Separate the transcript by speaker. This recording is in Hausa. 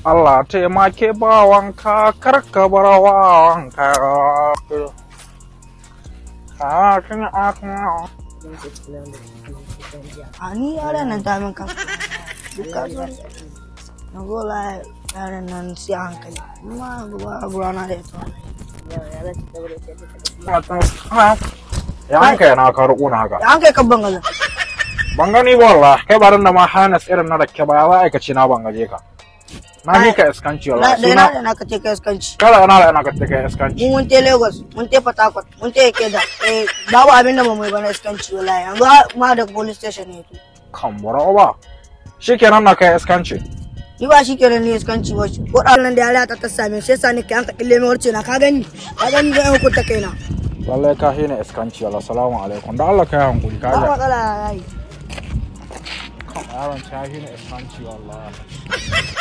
Speaker 1: Allah taimake bawanka karka bar wawanka.
Speaker 2: Ani yaran nan ta min kan. Duka zo. Na gola yaran nan sai hankali. Amma ba na da ita.
Speaker 1: Ya an kai na ka ruƙo na haka.
Speaker 2: Ya an kai kabban gaza.
Speaker 1: Ban gani ba wallahi kai barin da ma Hanas irin na rake ba ya za aikace na ban gaje ka. Na ni ka iskanci wallahi.
Speaker 2: Da na ka ce ka iskanci.
Speaker 1: Kala ina ka ce ka iskanci.
Speaker 2: Mun te Lagos, mun te Port Harcourt, mun te Ikeda. Babu abin da ba mu yi ba na iskanci wallahi. Yanzu ma da police station ne.
Speaker 1: Kan bura ba. Shikenan na kai iskanci.
Speaker 2: Ni ba shikenan ne iskanci ba. Ko dan nan da yara ta same shi yasa nake an ka kille mai warce na ka gani. Ka gani ga yan kuta kaina.
Speaker 1: Wallahi ka hina iskanci wallahi. Assalamu alaikum. Da Allah kai hankuri ka ga.
Speaker 2: Ba matsala yayi.
Speaker 1: Yaron ta hina iskanci wallahi.